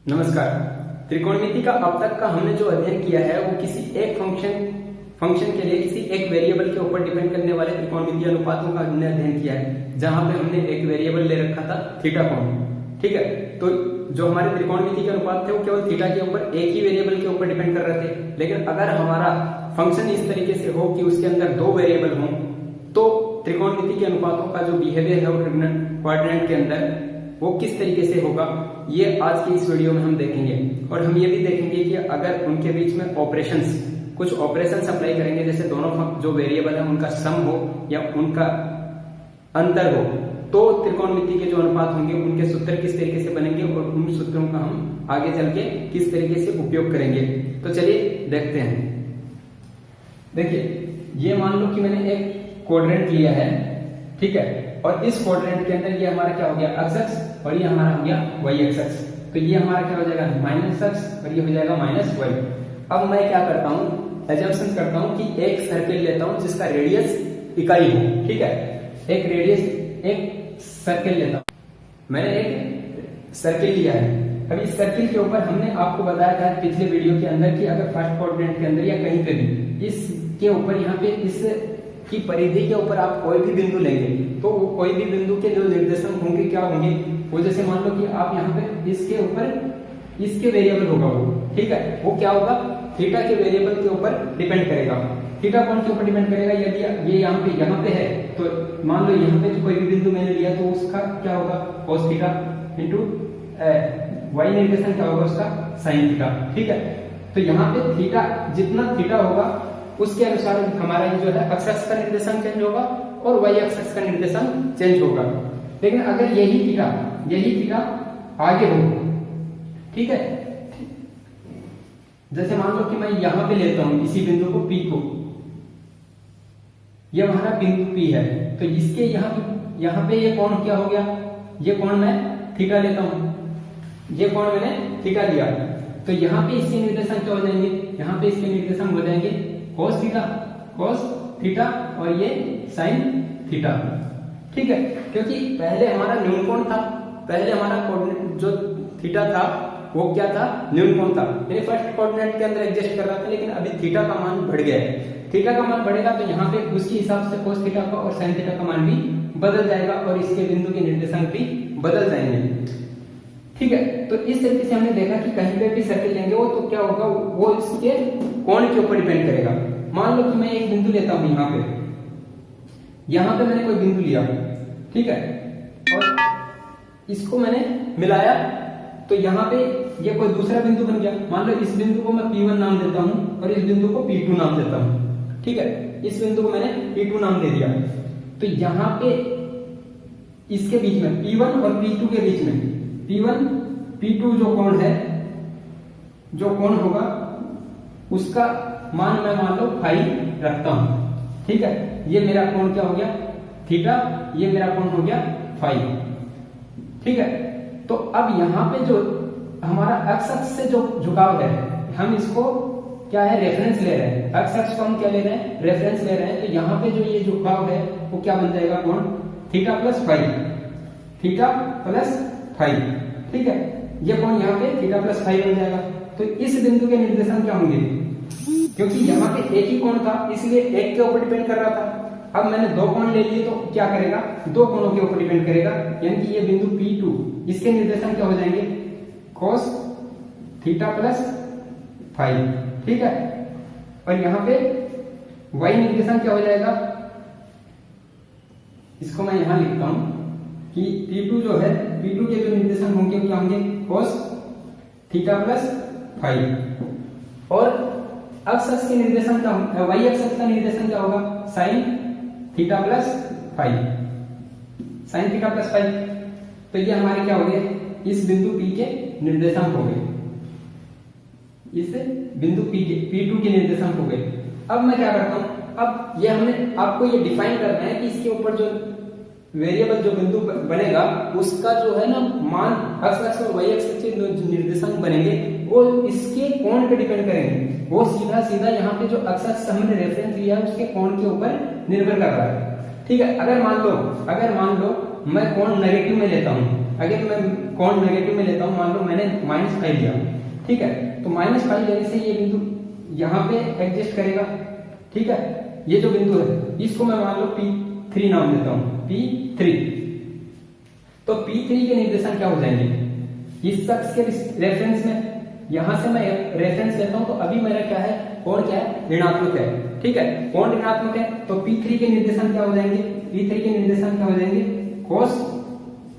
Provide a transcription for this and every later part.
नमस्कार। त्रिकोणमिति का अब तक का हमने जो अध्ययन किया है वो किसी एक फंक्शन के लिए किसी एक वेरिएबल के ऊपर डिपेंड करने वाले त्रिकोणमितीय अनुपातों का हमने अध्ययन किया है, जहां पे हमने एक वेरिएबल ले रखा था थीटा कोण। ठीक है, तो जो हमारे त्रिकोणमिति के अनुपात थे वो केवल थीटा के ऊपर एक ही वेरिएबल के ऊपर डिपेंड कर रहे थे। लेकिन अगर हमारा फंक्शन इस तरीके से हो कि उसके अंदर दो वेरिएबल हों, तो त्रिकोणमिति के अनुपातों का जो बिहेवियर है वो क्वाड्रेंट के अंदर वो किस तरीके से होगा, ये आज की इस वीडियो में हम देखेंगे। और हम ये भी देखेंगे कि अगर उनके बीच में कुछ ऑपरेशंस अप्लाई करेंगे, जैसे दोनों जो वेरिएबल है उनका सम हो या उनका अंतर हो, तो त्रिकोणमिति के जो अनुपात होंगे उनके सूत्र किस तरीके से बनेंगे और उन सूत्रों का हम आगे चल के किस तरीके से उपयोग करेंगे। तो चलिए देखते हैं। देखिए, ये मान लो कि मैंने एक क्वाड्रेंट लिया है, ठीक है, और इस क्वाड्रेंट के अंदर ये हमारा क्या हो गया, एक्स एक्स, और ये हमारा हो गया वाई एक्स एक्स। तो ये हमारा क्या हो जाएगा, माइनस एक्स, और ये हो जाएगा माइनस वाई। अब मैं क्या करता हूँ, एजम्पशन करता हूँ कि एक सर्किल लेता हूँ जिसका रेडियस इकाई हो। ठीक है, एक सर्किल लेता हूँ। मैंने एक सर्किल लिया है। अब इस सर्किल के ऊपर हमने आपको बताया था पिछले वीडियो के अंदर कि अगर फर्स्ट क्वाड्रेंट के अंदर या कहीं पे भी इसके ऊपर यहाँ पे इस की परिधि के ऊपर आप कोई भी बिंदु लेंगे, तो वो कोई भी बिंदु के जो निर्देशांक होंगे क्या होंगे, वो जैसे मान लो कि आप यहाँ पे इसके ऊपर इसके वेरिएबल होगा वो, ठीक है, वो क्या होगा, थीटा के वेरिएबल के ऊपर डिपेंड करेगा। थीटा कौन के ऊपर डिपेंड करेगा, यदि ये यहाँ पे है तो मान लो यहाँ पे कोई भी बिंदु मैंने लिया तो उसका क्या होगा, cos थीटा इंटू वाई निर्देशन क्या होगा उसका sin थीटा। ठीक है, तो यहाँ पे थीटा जितना थीटा होगा उसके अनुसार हमारा ये जो है x एक्स का निर्देशांक चेंज होगा और y एक्स का निर्देशांक चेंज होगा। लेकिन अगर यही थीटा आगे हो, ठीक है, जैसे मान लो कि मैं यहां पे लेता हूं इसी बिंदु को P को, ये हमारा बिंदु P है, तो इसके यहां पे ये कोण क्या हो गया, ये कोण मैं थीटा लेता हूं, ये कोण मैंने थीटा लिया, तो यहाँ पे इसके निर्देशांक क्या हो जाएंगे, यहाँ पे इसके निर्देशांक हो जाएंगे cos थीटा और ये sin थीटा। ठीक है, क्योंकि पहले हमारा न्यून कोण था, पहले हमारा कोऑर्डिनेट जो थीटा था वो क्या था, न्यून कोण था, यानी फर्स्ट कोऑर्डिनेट के अंदर एडजस्ट कर रहा था। लेकिन अभी थीटा का मान बढ़ गया है, थीटा का मान बढ़ेगा तो यहाँ पे उसके हिसाब से cos थीटा का और sin थीटा का मान भी बदल जाएगा और इसके बिंदु के निर्देशांक भी बदल जाएंगे। ठीक है, तो इस तरीके से हमने देखा कि कहीं पे भी सर्किल लेंगे वो तो क्या होगा, वो इसके कोण के ऊपर डिपेंड करेगा। मान लो कि मैं एक बिंदु लेता हूं यहाँ पे मैंने कोई बिंदु लिया, ठीक है, और इसको मैंने मिलाया तो यहाँ पे ये कोई दूसरा बिंदु बन गया। मान लो इस बिंदु को मैं P1 नाम देता हूं और इस बिंदु को P2 नाम देता हूं। ठीक है, इस बिंदु को मैंने P2 नाम दे दिया, तो यहाँ पे इसके बीच में P1 और P2 के बीच में P1 P2 जो कोण है, जो कोण होगा उसका मान मैं मान लो फाई रखता हूं। ठीक है, ये मेरा कोण क्या हो गया, थीटा, ये मेरा कोण हो गया फाई। ठीक है, तो अब यहाँ पे जो हमारा एक्स अक्ष से जो झुकाव है, हम इसको क्या है, रेफरेंस ले रहे हैं, एक्स अक्ष को हम क्या ले रहे हैं, रेफरेंस ले रहे हैं। तो यहाँ पे जो ये झुकाव है वो क्या बन जाएगा, कोण theta plus phi, theta plus phi. ठीक है, ये कोण यहाँ पे थीटा प्लस फाई बन जाएगा। तो इस बिंदु के निर्देशांक क्या होंगे, क्योंकि यहाँ पे एक ही कोण था इसलिए एक के ऊपर डिपेंड कर रहा था। अब मैंने दो कोण ले लिए तो क्या करेगा, दो कोणों के ऊपर डिपेंड करेगा, यानी कि ये बिंदु P2 इसके निर्देशांक क्या हो जाएंगे, cos थीटा प्लस फाई। ठीक है, और यहाँ पे y निर्देशांक क्या हो जाएगा, इसको मैं यहां लिखता हूं कि P2 जो है, P2 के जो निर्देशांक होंगे क्या होंगे, cos थीटा प्लस फाई। और एक्स अक्ष के निर्देशांक क्या होगा, वाई एक्स का निर्देशांक क्या होगा, sin theta plus phi, sin theta plus phi. तो ये हमारे क्या हो गए, इस बिंदु P के निर्देशांक हो गए, इस बिंदु P2 के निर्देशांक हो गए। अब मैं क्या करता हूं, अब ये हमने आपको ये डिफाइन करना है कि इसके ऊपर जो वेरिएबल जो बिंदु बनेगा उसका जो है ना मान, एक्स अक्ष और वाई अक्ष के जो निर्देशांक बनेंगे वो इसके कोण पे डिपेंड करेंगे। वो सीधा यहाँ पे जो एक्स अक्ष हमने रेफरेंस लिया है उसके कोण के ऊपर निर्भर कर रहा है। ठीक है, अगर मान लो मैं कोण नेगेटिव में लेता हूं, अगर मैं कोण नेगेटिव में लेता हूं, मान लो मैंने -5 लिया, ठीक है, तो -5 लेने से ये बिंदु यहां पे एग्जिस्ट करेगा, ठीक है। ये जो बिंदु है इसको मैं मान लो P3 नाम देता हूं, P3। तो P3 के निर्देशांक क्या हो जाएंगे, इस शख्स के रेफरेंस में, यहां से मैं रेफरेंस लेता हूं, तो अभी मेरा क्या है, कोण क्या है, ऋणात्मक है, ठीक है, कोण ऋणात्मक है, तो P3 के निर्देशांक क्या हो जाएंगे, P3 के निर्देशांक क्या हो जाएंगे, cos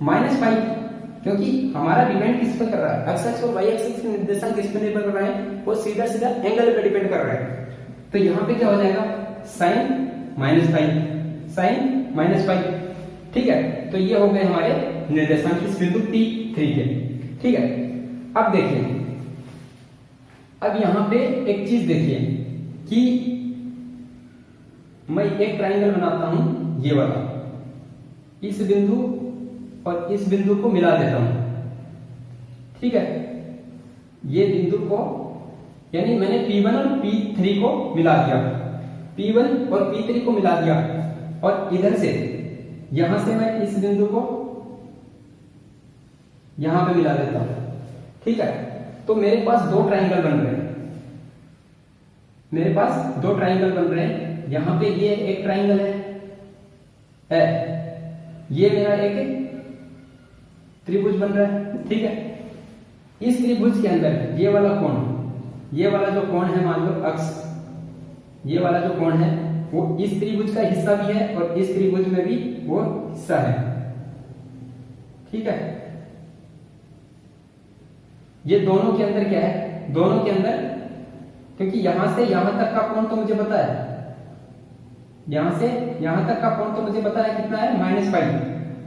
-5, क्योंकि हमारा डिपेंड किस पर कर रहा है, x और y एक्सिस के निर्देशांक किस पर निर्भर कर रहा है, वो सीधा सीधा एंगल पर डिपेंड कर रहा है। तो यहाँ पे क्या हो जाएगा, sin -5, ठीक है। तो ये हो गए हमारे निर्देशांक इस बिंदु P3 के, ठीक है। अब देखिए, अब यहां पे एक चीज देखिए कि मैं एक ट्रायंगल बनाता हूं, ये वाला, इस बिंदु और इस बिंदु को मिला देता हूं, ठीक है। ये बिंदु को, यानी मैंने P1 और P3 को मिला दिया, P1 और P3 को मिला दिया, और इधर से यहां से मैं इस बिंदु को यहां पे मिला देता हूं, ठीक है। तो मेरे पास दो ट्रायंगल बन रहे हैं, मेरे पास दो ट्रायंगल बन रहे हैं। यहां पे ये एक ट्रायंगल है, ये मेरा एक त्रिभुज बन रहा है, ठीक है। इस त्रिभुज के अंदर ये वाला कोण, ये वाला जो कोण है, मान लो अक्ष, ये वाला जो कोण है वो इस त्रिभुज का हिस्सा भी है और इस त्रिभुज में भी वो हिस्सा है, ठीक है। ये दोनों के अंदर क्या है, दोनों के अंदर, क्योंकि यहां से यहां तक का कोण तो मुझे पता है, यहां से यहां तक का कोण तो मुझे पता है कितना है,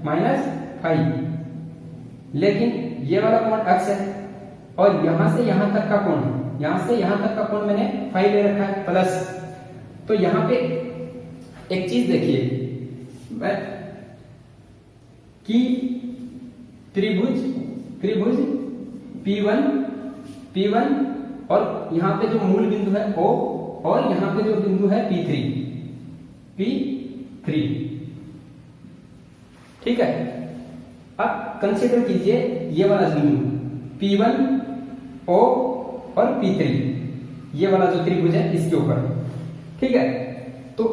-5, लेकिन ये वाला कोण अक्ष है, और यहां से यहां तक का कोण, यहां से यहां तक का कोण मैंने 5 ले रखा है प्लस। तो यहां पे एक चीज देखिए कि त्रिभुज P1 और यहां पे जो मूल बिंदु है O, और यहां पे जो बिंदु है P3, ठीक है। अब कंसीडर कीजिए ये वाला बिंदु P1, O और P3, ये वाला जो त्रिभुज है इसके ऊपर, ठीक है। तो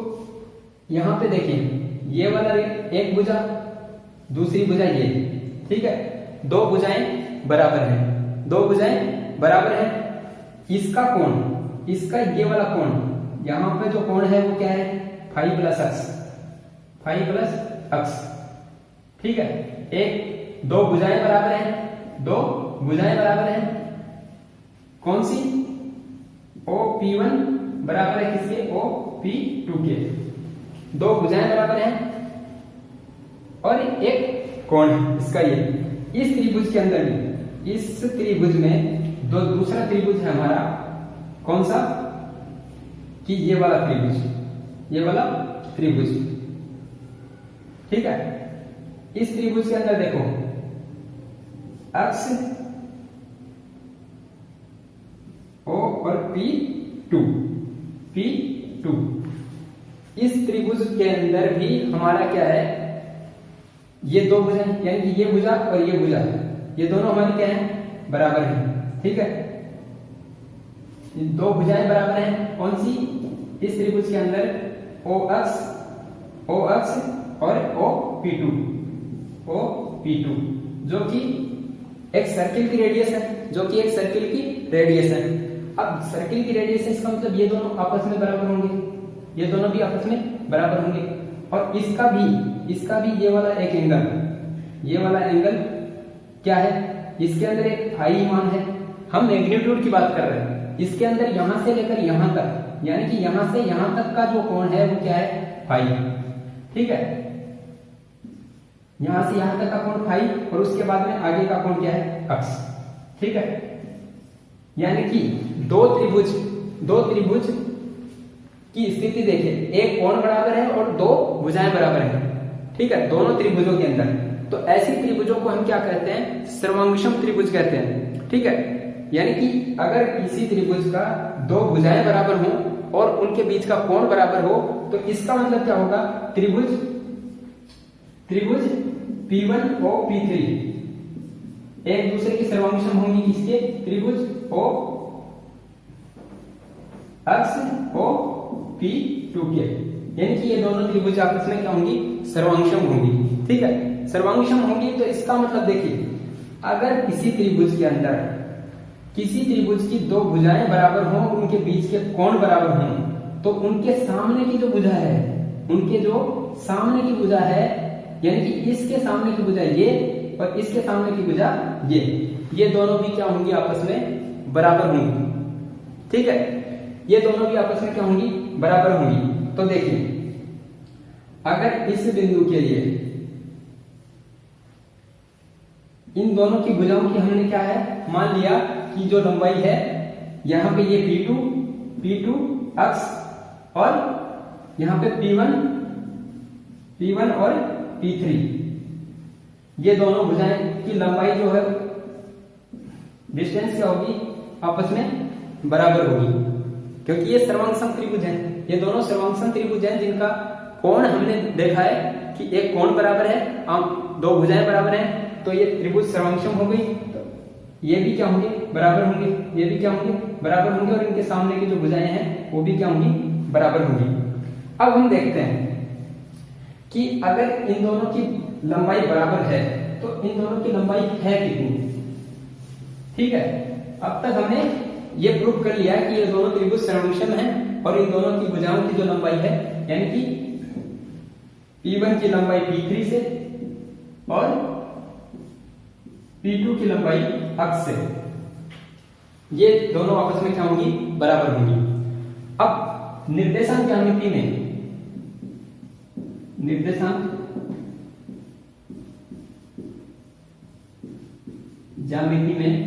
यहां पे देखिए, ये वाला एक भुजा, दूसरी भुजा ये, ठीक है, दो भुजाएं बराबर हैं, दो भुजाएं बराबर हैं। इसका कोण, इसका ये वाला कोण, यहां पे जो कोण है वो क्या है, 5 प्लस अक्ष, ठीक है। एक दो भुजाएं बराबर हैं, दो भुजाएं बराबर हैं, कौन सी, OP1 बराबर है किसके, OP2 के, दो भुजाएं बराबर हैं, और एक कोण है इसका ये। इस त्रिभुज के अंदर भी, इस त्रिभुज में दो दूसरा त्रिभुज है हमारा, कौन सा, कि ये वाला त्रिभुज, ये वाला त्रिभुज, ठीक है। इस त्रिभुज के अंदर देखो, अक्ष O और P2, इस त्रिभुज के अंदर भी हमारा क्या है, ये दो भुजाएं, यानी कि ये भुजा और ये भुजा, ये दोनों हमारी क्या है, बराबर हैं, ठीक है। दो भुजाएं बराबर हैं, कौन सी, इस त्रिभुज के अंदर O अक्ष और OP2, जो कि एक सर्किल की रेडियस है, जो कि एक सर्किल की रेडियस है। अब सर्किल की रेडियस है, इसका मतलब ये दोनों आपस में बराबर होंगे, ये दोनों भी आपस में बराबर होंगे। और इसका भी ये वाला एक एंगल, ये वाला एंगल क्या है, इसके अंदर एक फाई मान है, हम मैग्नीट्यूड की बात कर रहे हैं, इसके अंदर यहां से लेकर यहां तक, यानी कि यहां से यहां तक का जो कोण है वो क्या है, फाई, ठीक है। यहां से यहां तक का कोण फाई, और उसके बाद में आगे का कोण क्या है, अक्ष, ठीक है। यानी कि दो त्रिभुज की स्थिति देखिए, एक कोण बराबर है और दो भुजाएं बराबर हैं, ठीक है, दोनों त्रिभुजों के अंदर। तो ऐसी त्रिभुजों को हम क्या कहते हैं, सर्वांगसम त्रिभुज कहते हैं, ठीक है। यानी कि अगर किसी त्रिभुज का दो भुजाएं बराबर हों और उनके बीच का कोण बराबर हो, तो इसका मतलब क्या होगा, त्रिभुज P1 और P3, एक दूसरे की सर्वांगसम होंगी किसके? त्रिभुज ओ अक्ष ओ P2 के, यानी कि ये दोनों त्रिभुज आपस में क्या होंगी? सर्वांगसम होंगी। ठीक है, सर्वांगसम होंगी तो इसका मतलब देखिए, अगर किसी त्रिभुज के अंदर किसी त्रिभुज की दो भुजाएं बराबर हों, उनके बीच के कोण बराबर हों, तो उनके सामने की जो भुजा है, उनके जो सामने की भुजा है, यानी कि इसके सामने की भुजा ये और इसके सामने की भुजा ये दोनों भी क्या होंगी? आपस में बराबर होंगी। ठीक है, ये दोनों भी आपस में क्या होंगी? बराबर होंगी। तो देखिए, अगर इस बिंदु के लिए इन दोनों की भुजाओं की हमने क्या है? मान लिया कि जो लंबाई है यहां पे ये P2 अक्ष और यहां पे P1 और P3, ये दोनों भुजाएं की लंबाई जो है, डिस्टेंस क्या होगी? आपस में बराबर होगी, क्योंकि ये सर्वांगसम त्रिभुज हैं। ये दोनों सर्वांगसम त्रिभुज हैं जिनका कोण हमने देखा है कि एक कोण बराबर है, दो भुजाएं बराबर हैं, तो ये त्रिभुज सर्वांगसम हो गई। तो ये भी क्या होंगे? बराबर होंगे, ये भी क्या होंगे? बराबर होंगे, और इनके सामने की जो भुजाएं हैं वो भी क्या होंगी? बराबर होंगी। अब हम देखते हैं कि अगर इन दोनों की लंबाई बराबर है तो इन दोनों की लंबाई है कितनी? ठीक है, अब तक हमने ये प्रूव कर लिया कि ये दोनों त्रिभुज सर्वांगसम हैं और इन दोनों की भुजाओं की जो लंबाई है, यानी कि P1 की लंबाई P3 से और P2 की लंबाई अक्ष से, ये दोनों आपस में क्या होंगी? बराबर होंगी। अब निर्देशांक ज्यामिति में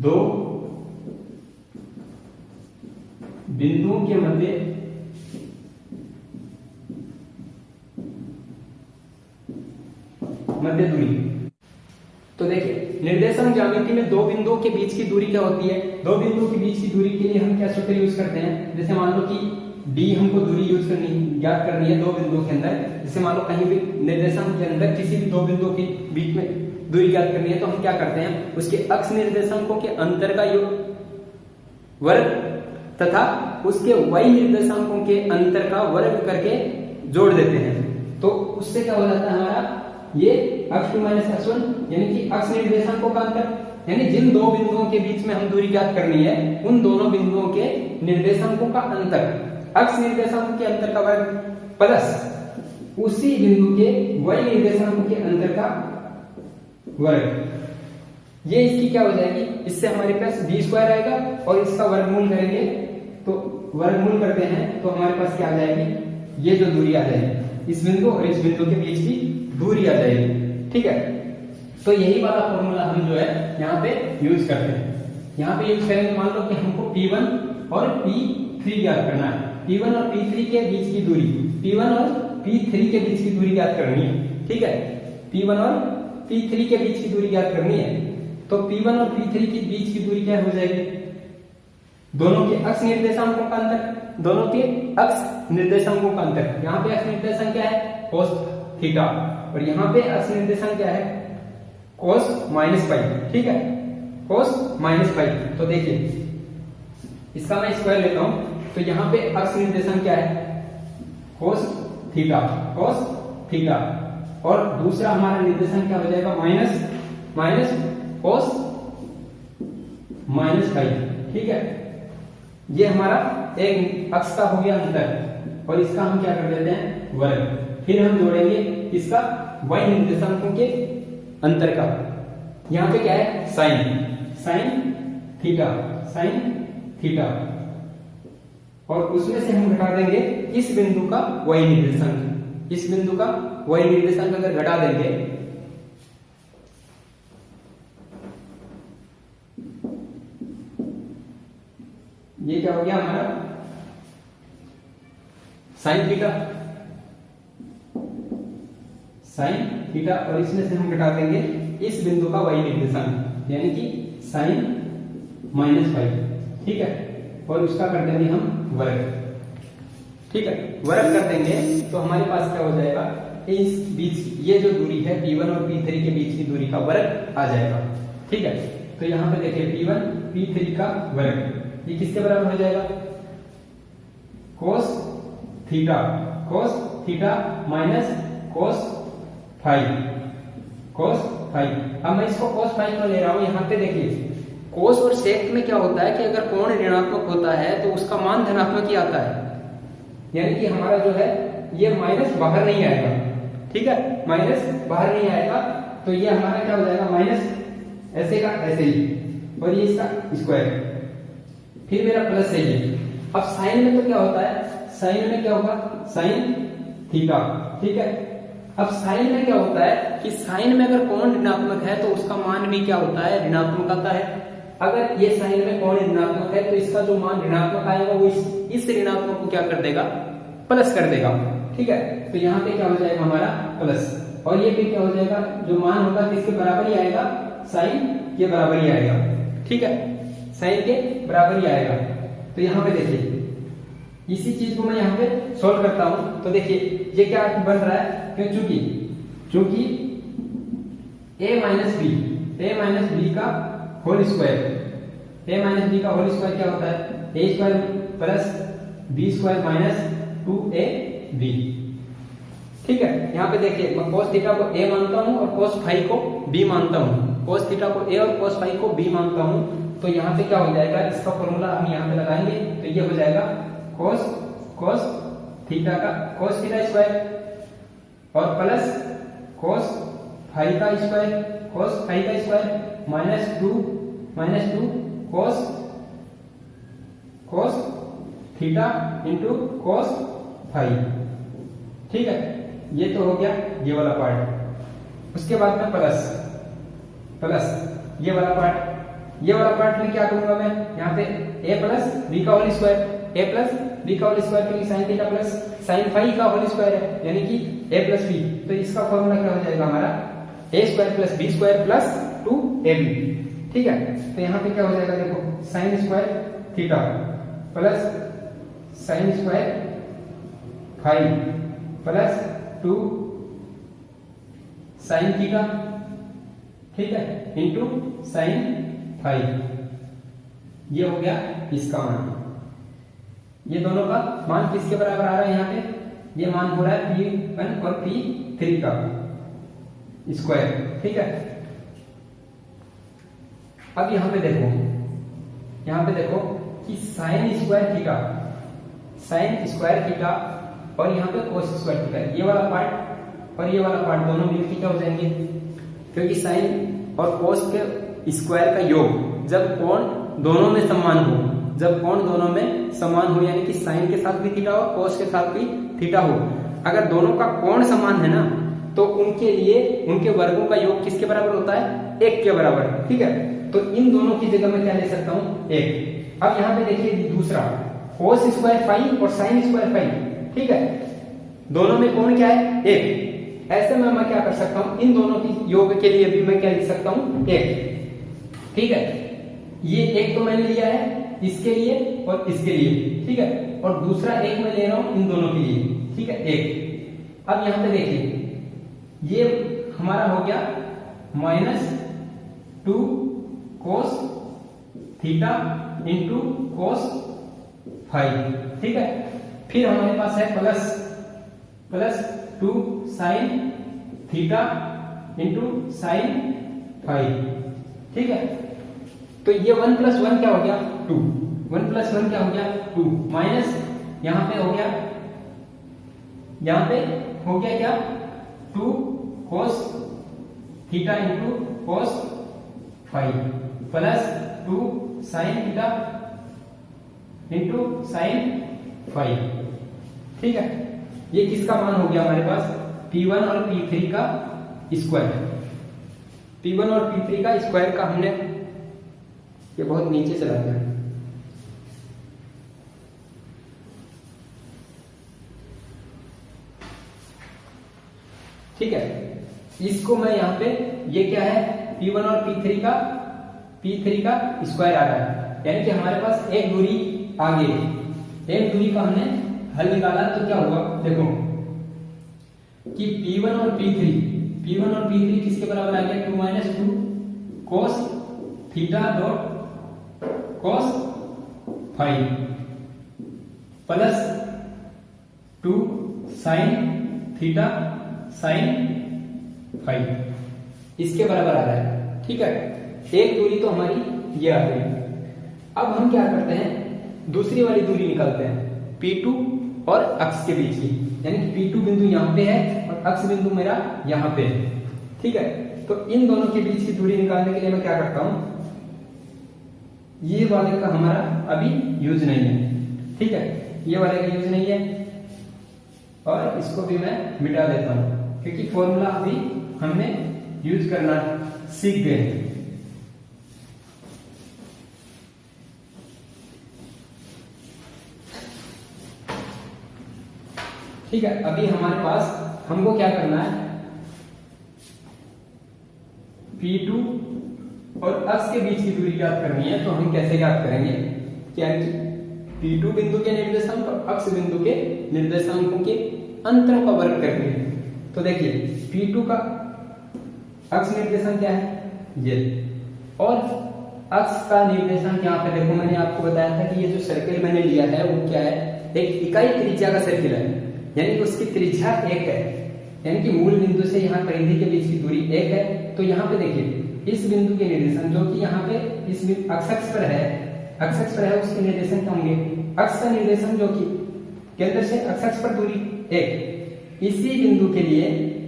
दो बिंदुओं के मध्य दूरी। तो देखिए, निर्देशांक ज्यामिति में दो बिंदुओं के बीच की दूरी क्या होती है? दो बिंदुओं के बीच की दूरी के लिए हम क्या सूत्र यूज करते हैं? जैसे मान लो कि D हमको दूरी ज्ञात करनी है दो बिंदुओं के अंदर। जैसे मान लो कहीं भी निर्देशांक के अंदर किसी भी दो बिंदुओं के बीच में दूरी ज्ञात करनी है, तो हम क्या करते हैं? उसके अक्ष निर्देशांकों के अंतर का वर्ग तथा उसके y निर्देशांकों के अंतर का वर्ग करके जोड़ देते हैं। तो उससे क्या हो जाता है हमारा? ये x2 - x1, यानी कि अक्ष निर्देशांकों का अंतर, यानी जिन दो बिंदुओं के बीच में हम दूरी ज्ञात करनी है उन दोनों बिंदुओं के निर्देशांकों का अंतर, अक्ष निर्देशांकों के अंतर का वर्ग प्लस उसी बिंदु के y निर्देशांकों के अंतर का वर्ग। ये इसकी क्या हो जाएगी? इससे हमारे पास d² आएगा और इसका वर्गमूल करेंगे तो वर्गमूल करते हैं तो हमारे पास क्या आ जाएगी? ये जो दूरी आ जाएगी, इस बिंदु और इस बिंदु के बीच की दूरी आ जाएगी। ठीक है, तो यही वाला फॉर्मूला हम जो है यहाँ पे यूज करते हैं। यहाँ पे यूज करेंगे, मान लो कि हमको P1 और P3 ज्ञात करना है। P1 और P3 के बीच की दूरी, P1 और P3 के बीच की दूरी ज्ञात करनी है। ठीक है, P1 और P3 के बीच की दूरी ज्ञात करनी है, तो P1 और P3 के बीच की दूरी क्या हो जाएगी? दोनों के अक्ष निर्देशांकों का अंतर, दोनों के अक्ष निर्देशांकों का अंतर। यहाँ पे अक्ष निर्देशांक क्या है? cos थीटा, और यहाँ पे अक्ष निर्देशांक क्या है? cos -पाई। ठीक है, cos -पाई। तो देखिए, इसका मैं स्क्वायर लेता हूं, तो यहाँ पे अक्ष निर्देशांक क्या है? cos थीटा, और दूसरा हमारा निर्देशांक क्या हो जाएगा? माइनस cos -पाई। ठीक है, ये हमारा एक अक्ष का हो गया अंतर, और इसका हम क्या कर देते हैं? वर्ग। फिर हम जोड़ेंगे इसका y निर्देशांकों के अंतर का। यहाँ पे क्या है? साइन थीटा, और उसमें से हम घटा देंगे इस बिंदु का y निर्देशांक। इस बिंदु का y निर्देशांक अगर घटा देंगे, ये क्या हो गया हमारा? साइन थीटा, और इसमें से हम घटा देंगे इस बिंदु का y निर्देशांक, यानी कि साइन -पाई। ठीक है, और उसका कर देंगे हम वर्ग। ठीक है, वर्ग कर देंगे तो हमारे पास क्या हो जाएगा? इस बीच ये जो दूरी है P1 और P3 के बीच की दूरी का वर्ग आ जाएगा। ठीक है, तो यहाँ पे देखिए P1 P3 का वर्ग ये किसके बराबर हो जाएगा, cos theta minus cos phi. अब मैं इसको cos फाई क्यों ले रहा हूं, यहाँ पे देखिए cos और sec में क्या होता है कि अगर कोण ऋणात्मक होता है तो उसका मान धनात्मक ही आता है, यानी कि हमारा जो है ये माइनस बाहर नहीं आएगा। ठीक है, माइनस बाहर नहीं आएगा, तो ये हमारा क्या हो जाएगा, माइनस ऐसे का ऐसे ही, और ये इसका स्क्वायर, फिर मेरा प्लस है ये। अब साइन में तो क्या होता है, साइन में क्या होगा, साइन थीटा। ठीक है, अब साइन में क्या होता है कि साइन में अगर कोण ऋणात्मक है तो उसका मान भी क्या होता है, ऋणात्मक आता है। अगर ये साइन में कोण ऋणात्मक है तो इसका जो मान ऋणात्मक आएगा वो इस ऋणात्मक को क्या कर देगा, प्लस कर देगा। ठीक है, तो यहाँ पे क्या हो जाएगा हमारा प्लस, और ये भी क्या हो जाएगा, जो मान होगा किसके बराबर ही आएगा, साइन के बराबर ही आएगा। ठीक है, साइन के बराबर ही आएगा। तो यहाँ पे देखिए इसी चीज को मैं यहाँ पे सोल्व करता हूं, तो देखिए ये क्या बन रहा है, क्यों, चूंकि a माइनस बी का whole square, a minus B का होल स्क्वायर क्या होता है, a square plus B square minus 2ab। ठीक है, यहाँ पे देखिए मैं cos थीटा को a मानता हूँ और cos फाई को b मानता हूँ, cos थीटा को a और cos फाई को b मानता हूँ। तो यहाँ पे क्या हो जाएगा, इसका फॉर्मूला हम यहाँ पे लगाएंगे, तो ये हो जाएगा cos थीटा का cos थीटा स्क्वायर और प्लस cos फाई का square minus 2 cos theta into cos phi. ठीक है, ये तो हो गया ये वाला पार्ट। उसके बाद में प्लस ये वाला पार्ट में क्या करूंगा मैं, यहाँ पे a प्लस बी का होल स्क्वायर, क्योंकि sine theta plus sine phi का होल स्क्वायर है, यानी कि a प्लस बी। तो इसका फॉर्मूला क्या हो जाएगा हमारा, a square plus B square plus 2ab। ठीक है, तो यहाँ पे क्या हो जाएगा, देखो sine square theta plus sine square phi plus 2 sine theta, ठीक है, इंटू साइन फाई। ये हो गया इसका मान। ये दोनों का मान किसके बराबर आ रहा है, यहाँ पे ये मान हो रहा है P1 और P3 का स्क्वायर। ठीक है, अब यहाँ पे देखो कि साइन स्क्वायर थीटा और यहाँ पे कोस स्क्वायर थीटा, ये वाला पार्ट और ये वाला पार्ट दोनों मिलकर क्या हो जाएंगे, क्योंकि साइन और कोस के स्क्वायर का योग जब कोण दोनों में समान हो, यानी कि साइन के साथ भी थीटा हो, कोस के साथ भी थीटा हो, अगर दोनों का कोण समान है ना, तो उनके लिए उनके वर्गों का योग किसके बराबर होता है, 1 के बराबर। ठीक है, तो इन दोनों की जगह मैं क्या ले सकता हूँ, 1। अब यहाँ पे देखिए दूसरा कोस स्क्वायर फाई और साइन स्क्वायर फाई। ठीक है, दोनों में कोण क्या है, 1। ऐसे में मैं क्या कर सकता हूँ, इन दोनों की योग के लिए भी मैं क्या लिख सकता हूँ, 1। ठीक है, ये 1 तो मैंने लिया है इसके लिए और इसके लिए। ठीक है, और दूसरा 1 मैं ले रहा हूं इन दोनों के लिए। ठीक है, 1। अब यहां पे देखिए ये हमारा हो गया -2 cos theta into cos phi. ठीक है, फिर हमारे पास है plus 2 sine theta into sine phi. ठीक है, तो ये 1 + 1 क्या हो गया, 2। 1 + 1 क्या हो गया, 2 माइनस यहाँ पे हो गया क्या, 2 cos theta into cos phi plus 2 sine theta into sine phi. ठीक है, ये किसका मान हो गया हमारे पास, P1 और P3 का स्क्वायर। P1 और P3 का स्क्वायर का हमने, ये बहुत नीचे चला गया, ठीक है, इसको मैं यहाँ पे, ये क्या है, P1 और P3 का स्क्वायर आ रहा है, यानी कि हमारे पास एक दूरी आगे, एक दूरी का हमने हल निकाला। तो क्या हुआ, देखो कि P1 और P3 किसके बराबर आ गया 2 minus 2 cos theta dot cos phi plus 2 sine theta sine phi इसके बराबर आ रहा है। ठीक है, एक दूरी तो हमारी ये आ गई। अब हम क्या करते हैं, दूसरी वाली दूरी निकालते हैं P2 और अक्ष के बीच की, यानी कि P2 बिंदु यहाँ पे है और अक्ष बिंदु मेरा यहाँ पे है। ठीक है, तो इन दोनों के बीच की दूरी निकालने के लिए मैं क्या करता हूं, ये वाले का हमारा अभी यूज नहीं है। ठीक है, ये वाले का यूज नहीं है और इसको भी मैं मिटा देता हूं क्योंकि फॉर्मूला अभी हमने यूज करना सीख गए। ठीक है, अभी हमारे पास हमको क्या करना है, P2 और अक्ष के बीच की दूरी ज्ञात करनी है। तो हम कैसे ज्ञात करेंगे, क्या कि P2 बिंदु के निर्देशांक और अक्ष बिंदु के निर्देशांकों के अंतरों का वर्ग करके। तो देखिए P2 का अक्ष निर्देशांक क्या है ये, और अक्ष का निर्देशांक यहाँ पे देखो, मैंने आपको बताया था कि ये जो सर्किल मैंने लिया है वो क्या है, एक इकाई त्रिज्या का सर्किल है, यानी कि उसकी त्रिज्या 1 है, यानी कि मूल बिंदु से यहाँ परिधि के बीच की दूरी 1 है। तो यहाँ पे देखिए इस बिंदु के निर्देशांक जो कि यहाँ पे इस अक्ष पर है उसके निर्देशांक क्या होंगे, अक्ष का निर्देशांक जो कि केंद्र से अक्ष पर दूरी 1, इसी बिंदु के लिए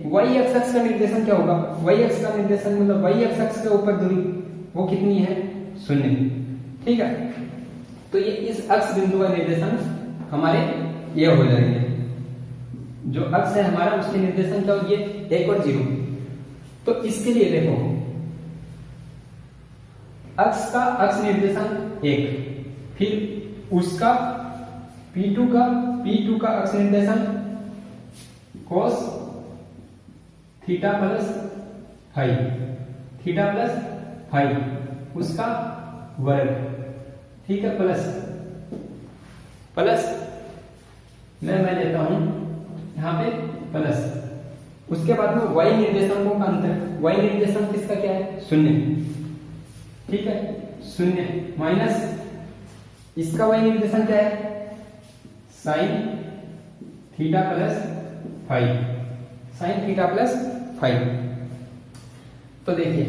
y अक्ष का निर्देशांक क्या होगा, y अक्ष का निर्देशांक मतलब y अक्ष के ऊपर दूरी वो कितनी है 0। ठीक है, तो ये इस अक्ष बिंदु का निर्देशांक हमारे ये हो जाएंगे, जो अक्ष है हमारा उसके निर्देशांक क्या होगी 1 और 0। तो इसके लिए देखो अक्ष का अक्ष निर्देशांक 1, फिर उसका P2 का अक्ष निर्देशांक cos थीटा प्लस फाई उसका वर्ग। ठीक है, प्लस मैं लेता हूं यहाँ पे प्लस, उसके बाद में y निर्देशांकों का अंतर, y निर्देशांक किसका क्या है 0। ठीक है, 0 माइनस इसका y निर्देशांक क्या है साइन थीटा प्लस फाई। तो देखिए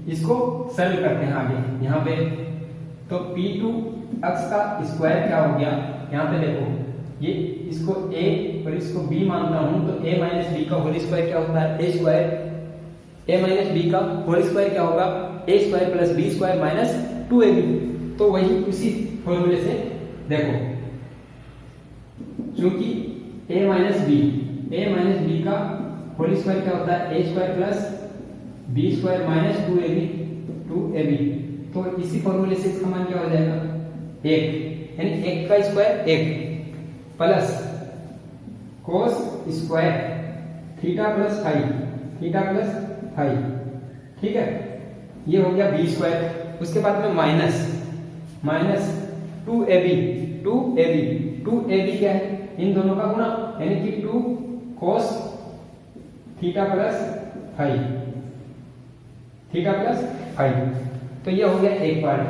इसको सरल करते हैं आगे यहाँ पे। तो P2 अक्ष का स्क्वायर क्या हो गया, यहाँ पे देखो ये इसको a और इसको b मानता हूं, तो a माइनस बी का होल स्क्वायर क्या होता है a square, a minus B का होल स्क्वायर क्या होगा a square plus b square minus 2ab। तो वही उसी फॉर्मूले से देखो, क्योंकि a माइनस बी का होल स्क्वायर क्या होता है a square plus b square minus 2ab। तो इसी फॉर्मूले से इसका मान क्या हो जाएगा 1, यानी 1 का स्क्वायर 1 प्लस cos square theta plus phi. ठीक है, ये हो गया b स्क्वायर, उसके बाद में माइनस 2ab क्या है इन दोनों का गुणा, यानी कि 2 cos थीटा प्लस फाई। तो ये हो गया एक पार्ट।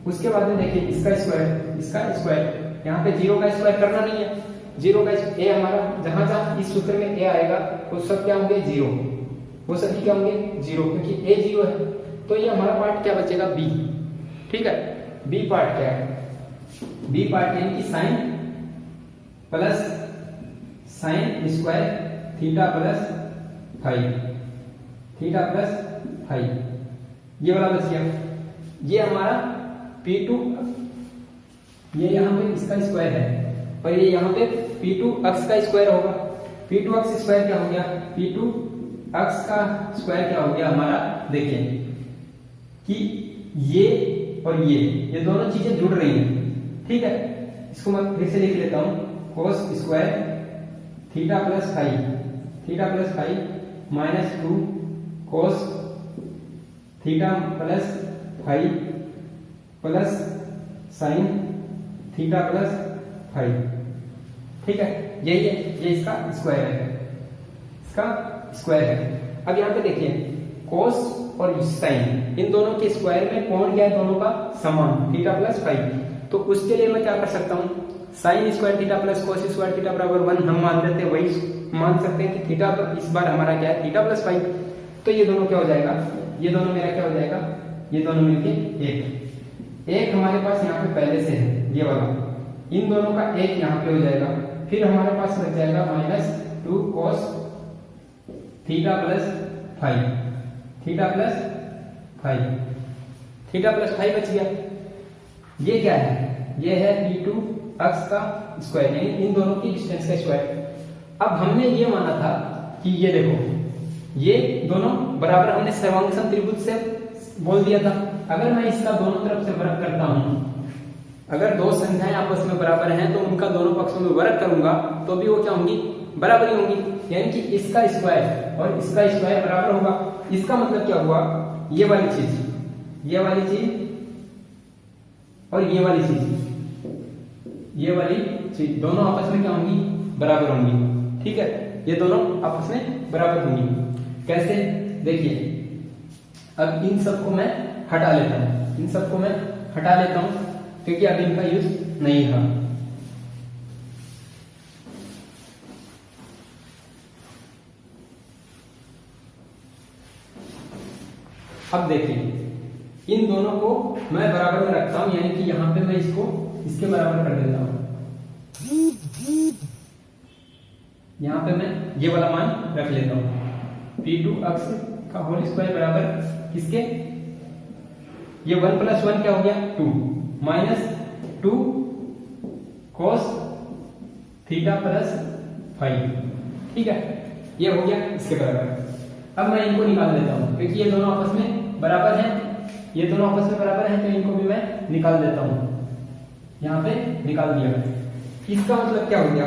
उसके बाद में देखिए इसका स्क्वायर, यहाँ पे 0 का स्क्वायर करना नहीं है, 0 का ए हमारा जहां जहां इस सूत्र में ए आएगा वो सब क्या होंगे 0, वो सभी क्या होंगे 0, क्योंकि ए 0 है। तो ये हमारा पार्ट क्या बचेगा बी। ठीक है, बी पार्ट क्या है, बी पार्ट यानी कि sine square theta plus phi, ये वाला बच गया। ये हमारा P2, ये यहाँ पे इसका स्क्वायर है और ये यहाँ पे P2 अक्ष का स्क्वायर होगा। P2 अक्ष स्क्वायर क्या हो गया, P2 अक्ष का स्क्वायर क्या हो गया हमारा, देखिए कि ये और ये दोनों चीजें जुड़ रही हैं। ठीक है, इसको मैं फिर से लिख लेता हूं, cos square theta plus phi minus 2 cos theta plus phi plus sine theta plus phi. ठीक है, यही है, ये इसका स्क्वायर है। इसका स्क्वायर है। अब यहाँ पे देखिए कोस और साइन, इन दोनों के स्क्वायर में कोण क्या है, दोनों का समान, थीटा प्लस फाइव। तो उसके लिए मैं क्या कर सकता हूँ, sign square theta plus cos square theta बराबर 1 हम मानते थे, वही मान सकते हैं कि थीटा इस बार हमारा क्या है, थीटा प्लस फाइव। तो ये दोनों क्या हो जाएगा, ये दोनों मेरा क्या हो जाएगा, ये दोनों मिलके एक हमारे पास यहाँ पे पहले से है ये वाला, इन दोनों का एक यहाँ पे हो जाएगा। फिर हमारे पास बच जाएगा -2 cos theta plus five, theta plus five बच गया। ये क्या है, ये है P2 अक्ष का स्क्वायर, यानी इन दोनों की डिस्टेंस का स्क्वायर। अब हमने ये माना था कि ये देखो ये दोनों बराबर, हमने सर्वांग त्रिभुज से बोल दिया था। अगर मैं इसका दोनों तरफ से वर्ग करता हूं, अगर दो संख्याएं आपस में बराबर हैं तो उनका दोनों पक्षों में वर्ग करूंगा तो भी वो क्या होंगी, बराबर ही होंगी, यानी कि इसका स्क्वायर और इसका स्क्वायर बराबर होगा। इसका मतलब क्या हुआ, ये वाली चीज और ये वाली चीज दोनों आपस में क्या होंगी, बराबर होंगी। ठीक है, ये दोनों आपस में बराबर होंगी। कैसे, देखिए अब इन सबको मैं हटा लेता हूं, क्योंकि अब इनका यूज नहीं था। अब देखिए इन दोनों को मैं बराबर में रखता हूं, यानी कि यहां पे मैं इसको इसके बराबर कर देता हूं। यहां पे मैं ये वाला मान रख लेता हूं, P2 अक्ष का होल स्क्वायर बराबर किसके, ये 1 + 1 क्या हो गया 2 -2 cos थीटा प्लस फाइव। ठीक है, ये हो गया इसके बराबर। अब मैं इनको निकाल लेता हूं, क्योंकि ये दोनों आपस में बराबर हैं, तो इनको भी मैं निकाल देता हूं। यहां पे निकाल दिया। इसका मतलब क्या हो गया,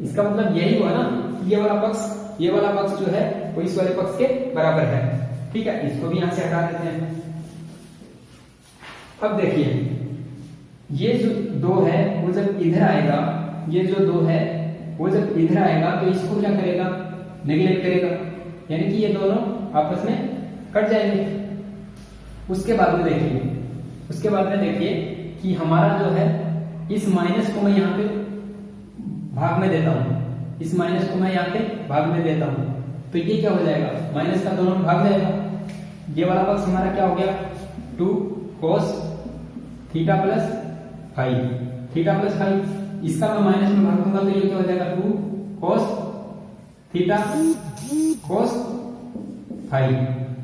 इसका मतलब यही हुआ ना, ये वाला पक्ष जो है वो इस वाले पक्ष के बराबर है। ठीक है, इसको भी यहां से हटा देते हैं। अब देखिए ये जो 2 है वो जब इधर आएगा, तो इसको क्या करेगा, नेगलेक्ट करेगा, यानी कि ये दोनों आपस में कट जाएंगे। उसके बाद में देखिए कि हमारा जो है इस माइनस को मैं यहाँ पे भाग में देता हूं, तो ये क्या हो जाएगा, माइनस का दोनों भाग जाएगा। ये वाला पक्ष हमारा क्या हो गया, 2 cos थीटा प्लस फाइव। इसका मैं माइनस में भाग दूंगा तो ये क्या हो जाएगा, 2 cos थीटा cos फाइव।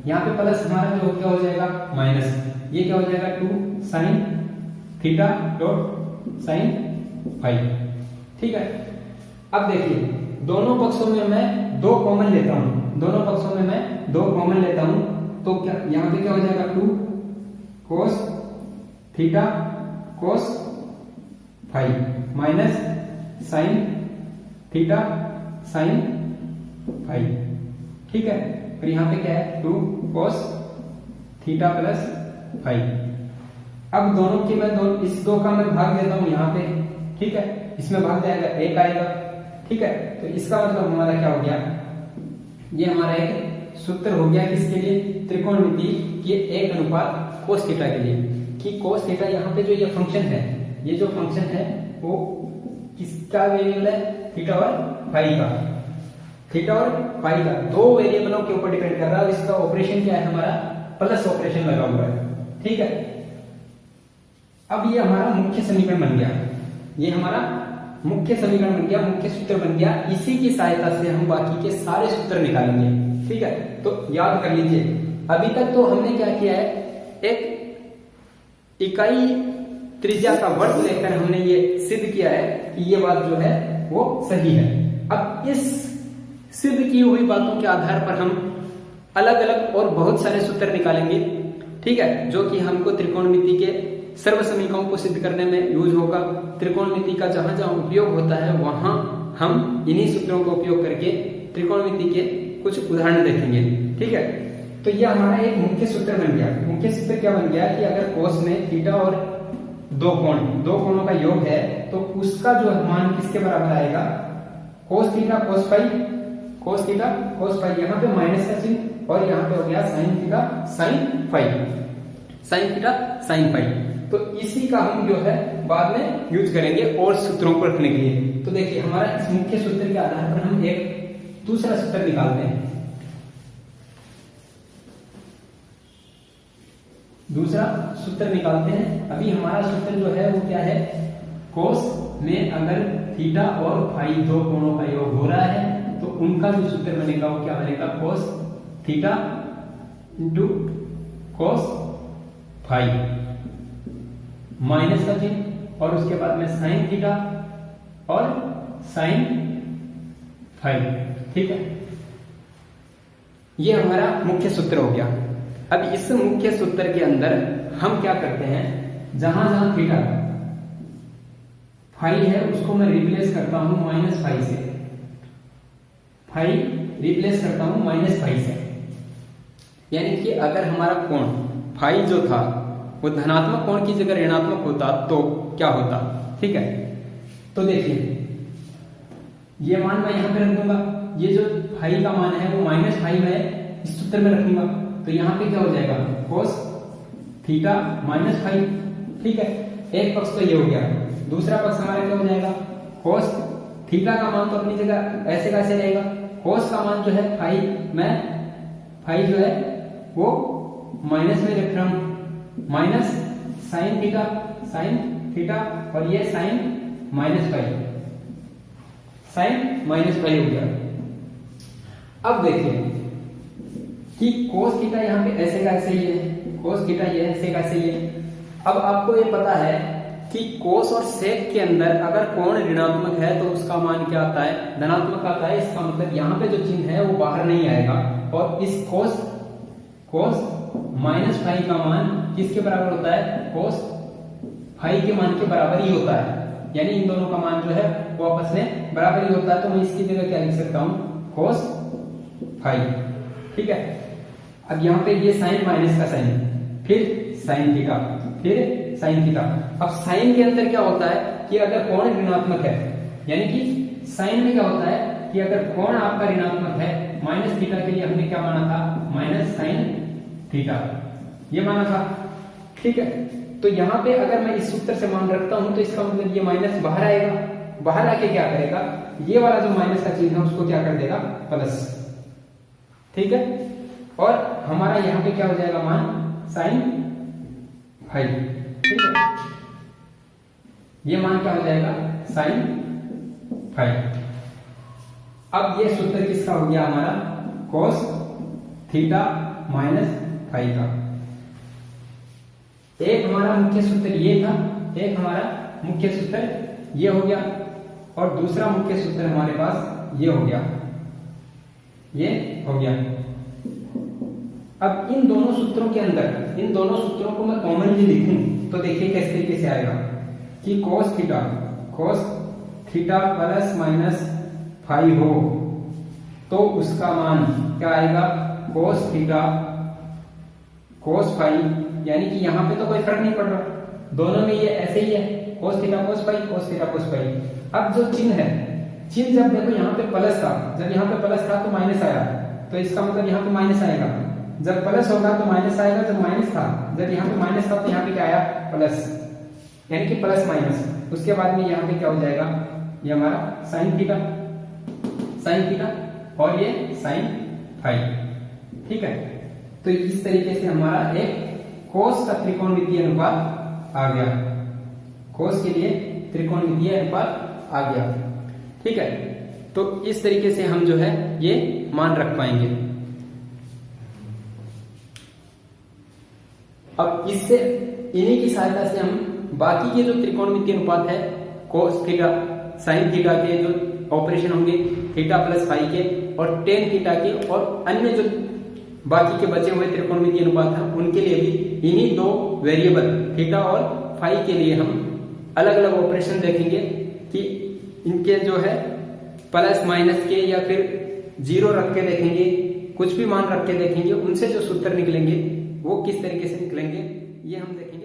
यहाँ पे प्लस हमारा जो क्या हो जाएगा, माइनस, ये क्या हो जाएगा 2 sin theta dot sin five. ठीक है, अब देखिए दोनों पक्षों में मैं 2 कॉमन लेता हूं, तो क्या यहाँ पे क्या हो जाएगा, 2 cos theta cos five minus sin theta sin five. ठीक है, और यहाँ पे क्या है, 2 cos थीटा प्लस फाइव। अब दोनों की मैं इस 2 का मैं भाग देता हूं यहाँ पे। ठीक है, इसमें भाग जाएगा 1 आएगा। ठीक है, तो इसका मतलब हमारा क्या हो गया, ये हमारा एक सूत्र हो गया किसके लिए, त्रिकोणमिति के 1 cos थीटा के लिए, कि cos थीटा यहाँ पे जो ये फंक्शन है वो किसका वेरिएबल है, थीटा और फाई का 2 वेरिएबलों के ऊपर डिपेंड कर रहा है। और इसका ऑपरेशन क्या है, हमारा प्लस ऑपरेशन लगा हुआ है। ठीक है, अब ये हमारा मुख्य समीकरण बन गया, मुख्य सूत्र बन गया। इसी की सहायता से हम बाकी के सारे सूत्र निकालेंगे। ठीक है, तो याद कर लीजिए, अभी तक तो हमने क्या किया है, एक इकाई त्रिज्या का वर्ग लेकर हमने ये सिद्ध किया है कि ये बात जो है वो सही है। अब इस सिद्ध की हुई बातों के आधार पर हम अलग अलग और बहुत सारे सूत्र निकालेंगे। ठीक है, जो कि हमको त्रिकोणमिति के सर्व समीकरणों को सिद्ध करने में यूज होगा। त्रिकोणमिति का जहां जहां उपयोग होता है वहां हम इन्हीं सूत्रों का उपयोग करके त्रिकोणमिति के कुछ उदाहरण देखेंगे। ठीक है, तो यह हमारा एक मुख्य सूत्र बन गया। मुख्य सूत्र क्या बन गया कि अगर कोस में थीटा और 2 कोणों का योग है तो उसका जो मान किसके बराबर आएगा, cos theta cos phi, cos theta cos phi, यहाँ पे माइनस का चिन्ह और यहाँ पे हो गया sin theta sin phi, sin theta sin phi. तो इसी का हम जो है बाद में यूज करेंगे और सूत्रों को रखने के लिए। तो देखिए हमारा इस मुख्य सूत्र के आधार पर हम एक दूसरा सूत्र निकालते हैं। दूसरा सूत्र निकालते हैं। अभी हमारा सूत्र जो है वो क्या है, कोस में अगर थीटा और फाई दो कोणों का योग हो रहा है तो उनका जो सूत्र बनेगा वो क्या बनेगा, cos theta into cos phi, minus का चिन्ह और उसके बाद में साइन थीटा और साइन फाई। ठीक है, ये हमारा मुख्य सूत्र हो गया। अब इस मुख्य सूत्र के अंदर हम क्या करते हैं, जहां जहां थीटा फाई है उसको मैं रिप्लेस करता हूं माइनस फाई से, फाई रिप्लेस करता हूं माइनस फाई से। यानी कि अगर हमारा कोण फाई जो था वो धनात्मक कोण की जगह ऋणात्मक होता तो क्या होता। ठीक है, तो देखिए ये मान मैं यहां पे रख दूंगा, ये जो फाई का मान है वो माइनस फाई में इस सूत्र में रखूंगा, तो यहां पे क्या हो जाएगा, कोस थीटा माइनस फाई। ठीक है, एक पक्ष तो ये हो गया, दूसरा पक्ष हमारा क्या हो जाएगा, कोस थीटा का मान तो अपनी जगह ऐसे कैसे रहेगा, कोस का मान जो है फाई, मैं फाई जो है वो माइनस में रख रहा हूं, माइनस साइन थीटा और ये sine minus phi, sine minus phi हो गया। अब देखिए कि कोस थीटा यहाँ पे ऐसे का ऐसे ही है, कोस थीटा ये ऐसे का ऐसे ही है। अब आपको ये पता है कि कोस और सेक के अंदर अगर कोण ऋणात्मक है तो उसका मान क्या आता है, धनात्मक आता है। इसका मतलब यहाँ पे जो चिन्ह है वो बाहर नहीं आएगा और इस कोस माइनस फाई का मान किसके बराबर होता है, कोस फाई के मान के बराबर ही होता है। यानी इन दोनों का मान जो है वो आपस में बराबर ही होता है। तो मैं इसकी जगह क्या लिख सकता हूं, कोस फाई। ठीक है, अब यहाँ पे ये साइन माइनस का साइन, फिर साइन थीटा, फिर साइन थीटा। अब साइन के अंदर क्या होता है कि अगर कोण ऋणात्मक है, यानी कि साइन में क्या होता है कि अगर कोण आपका ऋणात्मक है, माइनस थीटा के लिए हमने क्या माना था, माइनस साइन थीटा ये माना था। ठीक है, तो यहाँ पे अगर मैं इस सूत्र से मान रखता हूं तो इसका मतलब ये माइनस बाहर आएगा, बाहर आके क्या करेगा, ये वाला जो माइनस का चिन्ह है उसको क्या कर देगा, प्लस। ठीक है, और हमारा यहाँ पे क्या हो जाएगा मान, साइन फाई। ठीक है, ये मान क्या हो जाएगा, साइन फाई। अब ये सूत्र किसका हो गया हमारा, कोस थीटा माइनस फाई का। एक हमारा मुख्य सूत्र ये था, एक हमारा मुख्य सूत्र ये हो गया और दूसरा मुख्य सूत्र हमारे पास ये हो गया, ये हो गया। अब इन दोनों सूत्रों के अंदर, इन दोनों सूत्रों को मैं कॉमनली लिखूं तो देखिए किस तरीके से आएगा कि cos theta plus minus phi हो तो उसका मान क्या आएगा, कोस थीटा कोस फाई। यानी कि यहां पे तो कोई फर्क नहीं पड़ रहा, दोनों में ये ऐसे ही है, cos theta cos phi, cos theta cos phi. अब जो चिन्ह है, चिन्ह जब देखो यहाँ पे प्लस था, जब यहाँ पे प्लस था तो माइनस आया, तो इसका मतलब यहाँ पे माइनस आएगा। जब प्लस होगा तो माइनस आएगा, जब माइनस था, जब यहाँ पे माइनस था तो यहाँ पे क्या आया, प्लस, यानी कि प्लस माइनस। उसके बाद में यहाँ पे क्या हो जाएगा, ये हमारा साइन थीटा और ये साइन फाई। ठीक है, तो इस तरीके से हमारा एक कोस का त्रिकोणमितीय अनुपात आ गया, कोस के लिए त्रिकोणमितीय अनुपात आ गया। ठीक है, तो इस तरीके से हम जो है ये मान रख पाएंगे। अब इससे, इन्हीं की सहायता से हम बाकी के जो त्रिकोणमितीय अनुपात है, कोस थीटा साइन थीटा के जो ऑपरेशन होंगे, थीटा प्लस फाई के और टेन थीटा के और अन्य जो बाकी के बचे हुए त्रिकोणमितीय अनुपात हैं उनके लिए भी इन्हीं दो वेरिएबल थीटा और फाई के लिए हम अलग अलग ऑपरेशन देखेंगे कि इनके जो है प्लस माइनस के या फिर जीरो रख के देखेंगे, कुछ भी मान रख के देखेंगे, उनसे जो सूत्र निकलेंगे वो किस तरीके से निकलेंगे ये हम देखेंगे।